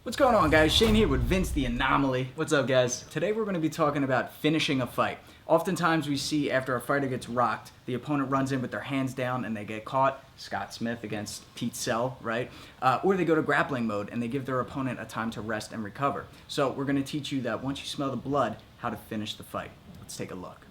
What's going on, guys? Shane here with Vince the Anomaly. What's up, guys? Today we're going to be talking about finishing a fight. Oftentimes we see after a fighter gets rocked, the opponent runs in with their hands down and they get caught. Scott Smith against Pete Sell, right? Or they go to grappling mode and they give their opponent a time to rest and recover. So we're going to teach you that once you smell the blood, how to finish the fight. Let's take a look.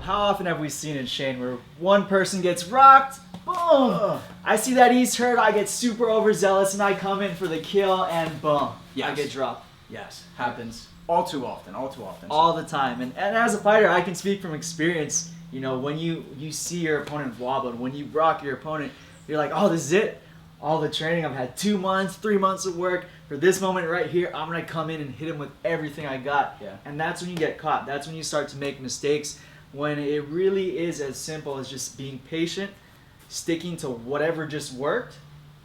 How often have we seen it, Shane, where one person gets rocked, boom! I see that he's hurt, I get super overzealous, and I come in for the kill, and boom, Yes. I get dropped. Yes, happens all too often. All the time. And as a fighter, I can speak from experience. You know, when you see your opponent wobble, when you rock your opponent, you're like, oh, this is it. All the training, I've had 2 months, 3 months of work. For this moment right here, I'm going to come in and hit him with everything I got. Yeah. And that's when you get caught. That's when you start to make mistakes. When it really is as simple as just being patient, sticking to whatever just worked,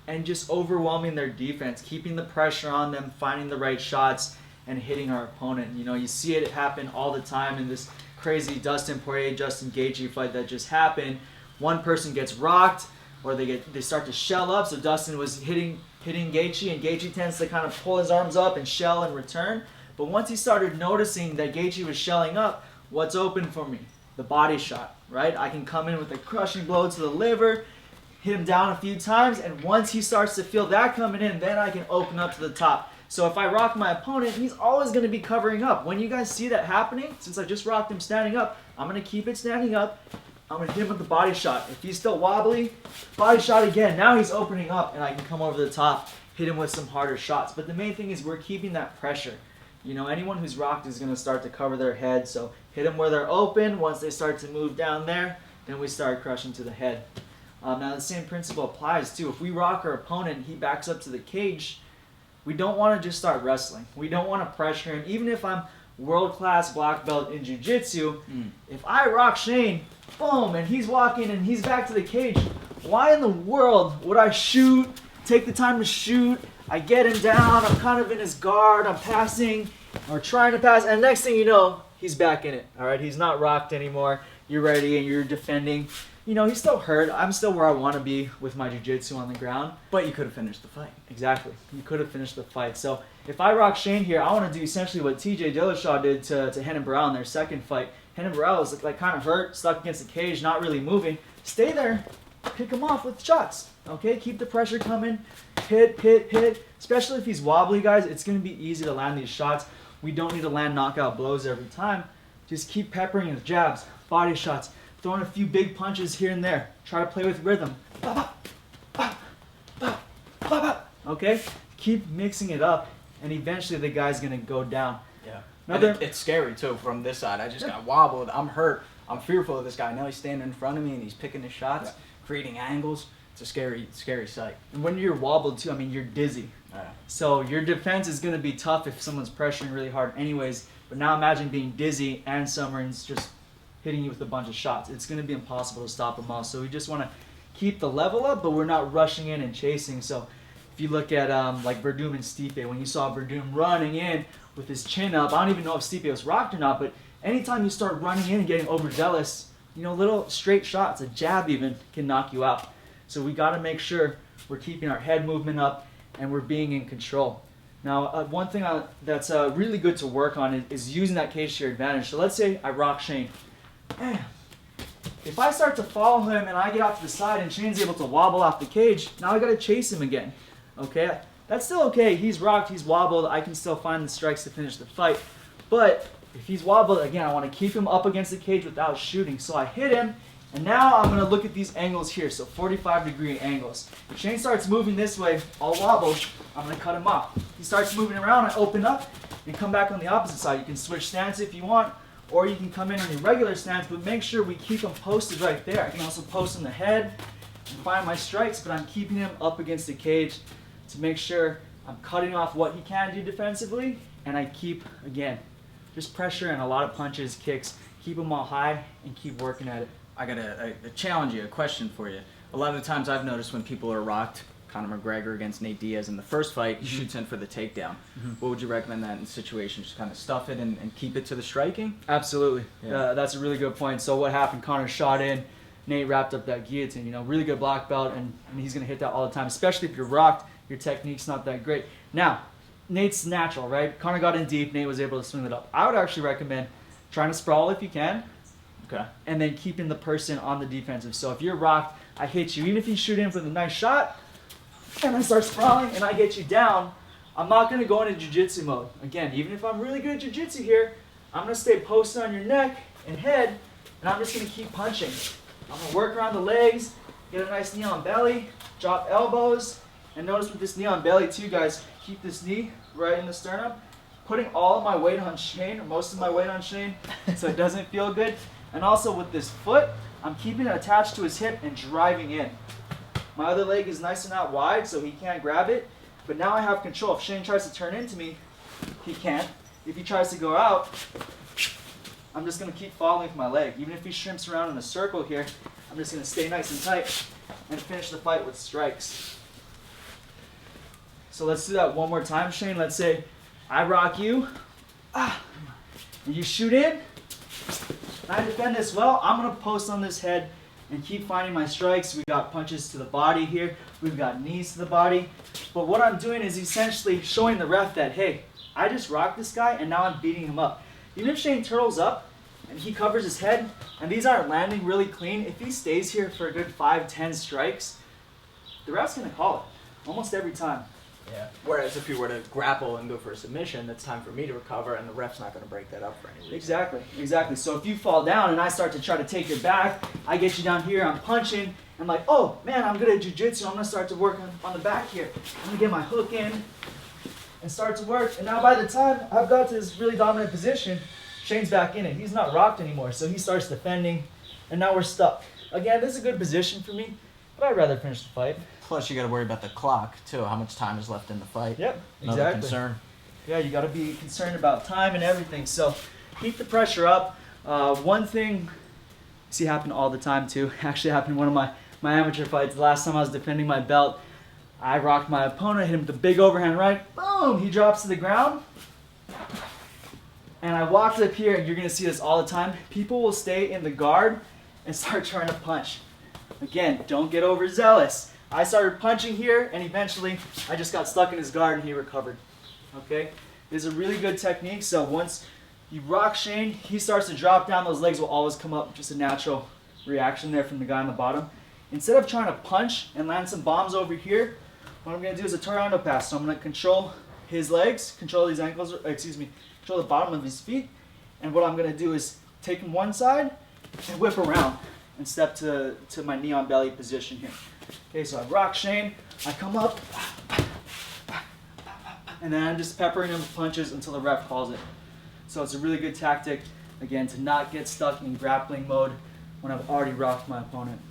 and just overwhelming their defense, keeping the pressure on them, finding the right shots, and hitting our opponent. You know, you see it happen all the time in this crazy Dustin Poirier, Justin Gaethje fight that just happened. One person gets rocked, or they start to shell up. So Dustin was hitting Gaethje, and Gaethje tends to kind of pull his arms up and shell in return. But once he started noticing that Gaethje was shelling up, what's open for me? The body shot, right? I can come in with a crushing blow to the liver, hit him down a few times, and once he starts to feel that coming in, then I can open up to the top. So if I rock my opponent, he's always going to be covering up. When you guys see that happening, since I just rocked him standing up, I'm going to keep it standing up. I'm going to hit him with the body shot. If he's still wobbly, body shot again. Now he's opening up, and I can come over the top, hit him with some harder shots. But the main thing is we're keeping that pressure. You know, anyone who's rocked is going to start to cover their head, so hit them where they're open. Once they start to move down there, then we start crushing to the head. Now the same principle applies too. If we rock our opponent, he backs up to the cage, we don't want to just start wrestling. We don't want to pressure him. Even if I'm world-class black belt in jiu-jitsu, if I rock Shane, boom, and he's walking and he's back to the cage, why in the world would I shoot, take the time to shoot, I get him down, I'm kind of in his guard, I'm passing, or trying to pass, and next thing you know, he's back in it, all right? He's not rocked anymore, you're ready and you're defending. You know, he's still hurt, I'm still where I want to be with my jiu-jitsu on the ground. But you could have finished the fight. Exactly, you could have finished the fight. So if I rock Shane here, I want to do essentially what TJ Dillashaw did to Renan Barão in their second fight. Renan Barão was like kind of hurt, stuck against the cage, not really moving. Stay there, pick him off with shots. Okay, keep the pressure coming, hit. Especially if he's wobbly, guys, it's going to be easy to land these shots. We don't need to land knockout blows every time. Just keep peppering his jabs, body shots, throwing a few big punches here and there. Try to play with rhythm. Okay, keep mixing it up, and eventually the guy's going to go down. Yeah. It's scary too from this side. I just got wobbled. I'm hurt. I'm fearful of this guy. Now he's standing in front of me and he's picking his shots, creating angles. It's a scary sight. And when you're wobbled too, I mean, you're dizzy. So your defense is going to be tough if someone's pressuring really hard anyways. But now imagine being dizzy and someone's just hitting you with a bunch of shots. It's going to be impossible to stop them all. So we just want to keep the level up, but we're not rushing in and chasing. So if you look at like Verdum and Stipe, when you saw Verdum running in with his chin up, I don't even know if Stipe was rocked or not, but anytime you start running in and getting overzealous, you know, little straight shots, a jab even, can knock you out. So we got to make sure we're keeping our head movement up and we're being in control. Now, one thing that's really good to work on is using that cage to your advantage. So let's say I rock Shane. If I start to follow him and I get out to the side and Shane's able to wobble off the cage, now I got to chase him again. Okay, that's still okay. He's rocked, he's wobbled. I can still find the strikes to finish the fight. But if he's wobbled, again, I want to keep him up against the cage without shooting. So I hit him. And now I'm going to look at these angles here, so 45-degree angles. If Shane starts moving this way, all wobbles, I'm going to cut him off. He starts moving around, I open up, and come back on the opposite side. You can switch stance if you want, or you can come in on your regular stance, but make sure we keep him posted right there. I can also post in the head and find my strikes, but I'm keeping him up against the cage to make sure I'm cutting off what he can do defensively, and I keep, again, just pressure and a lot of punches, kicks, keep them all high, and keep working at it. I got a challenge you, a question for you. A lot of the times I've noticed when people are rocked, Conor McGregor against Nate Diaz in the first fight, he shoots in for the takedown. What would you recommend that in situations? Just kind of stuff it and keep it to the striking? Absolutely. Yeah. That's a really good point. So what happened? Connor shot in. Nate wrapped up that guillotine. Really good black belt, and he's going to hit that all the time, especially if you're rocked. Your technique's not that great. Now, Nate's natural, right? Connor got in deep. Nate was able to swing it up. I would actually recommend trying to sprawl if you can. Okay. And then keeping the person on the defensive. So if you're rocked, I hit you. Even if you shoot in with a nice shot, and I start sprawling and I get you down, I'm not going to go into jiu-jitsu mode. Again, even if I'm really good at jiu-jitsu here, I'm going to stay posted on your neck and head, and I'm just going to keep punching. I'm going to work around the legs, get a nice knee on belly, drop elbows, and notice with this knee on belly too, guys, keep this knee right in the sternum, putting all of my weight on Shane, or most of my weight on Shane, so it doesn't feel good. And also with this foot, I'm keeping it attached to his hip and driving in. My other leg is nice and out wide, so he can't grab it. But now I have control. If Shane tries to turn into me, he can't. If he tries to go out, I'm just going to keep following with my leg. Even if he shrimps around in a circle here, I'm just going to stay nice and tight and finish the fight with strikes. So let's do that one more time, Shane. Let's say I rock you, and you shoot in. And I defend this well. I'm going to post on this head and keep finding my strikes. We've got punches to the body here. We've got knees to the body. But what I'm doing is essentially showing the ref that, hey, I just rocked this guy and now I'm beating him up. Even if Shane turtles up and he covers his head and these aren't landing really clean, if he stays here for a good 5-10 strikes, the ref's going to call it almost every time. Yeah. Whereas if you were to grapple and go for a submission, that's time for me to recover, and the ref's not going to break that up for any reason. Exactly. So if you fall down and I start to try to take your back, I get you down here, I'm punching, I'm like, oh man, I'm good at jiu-jitsu, I'm going to start to work on the back here. I'm going to get my hook in and start to work. And now by the time I've got to this really dominant position, Shane's back in it. He's not rocked anymore, so he starts defending, and now we're stuck. Again, this is a good position for me, but I'd rather finish the fight. Plus, you got to worry about the clock, too. How much time is left in the fight. Yep, Another exactly. concern. Yeah, you got to be concerned about time and everything. So keep the pressure up. One thing I see happen all the time, too. Actually happened in one of my amateur fights. The last time I was defending my belt, I rocked my opponent, hit him with a big overhand right. Boom! He drops to the ground. And I walked up here, and you're going to see this all the time. People will stay in the guard and start trying to punch. Again, don't get overzealous. I started punching here, and eventually I just got stuck in his guard and he recovered. Okay? It's a really good technique. So once you rock Shane, he starts to drop down. Those legs will always come up. Just a natural reaction there from the guy on the bottom. Instead of trying to punch and land some bombs over here, what I'm going to do is a Tornado pass. So I'm going to control his legs, control these ankles, control the bottom of his feet. And what I'm going to do is take him one side and whip around and step to my knee on belly position here. Okay, so I rock Shane, I come up, and then I'm just peppering him with punches until the ref calls it. So it's a really good tactic, again, to not get stuck in grappling mode when I've already rocked my opponent.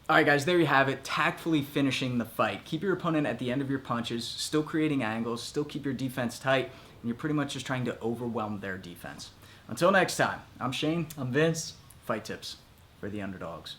All right, guys, there you have it. Tactfully finishing the fight. Keep your opponent at the end of your punches, still creating angles, still keep your defense tight, and you're pretty much just trying to overwhelm their defense. Until next time, I'm Shane. I'm Vince. Fight tips for the underdogs.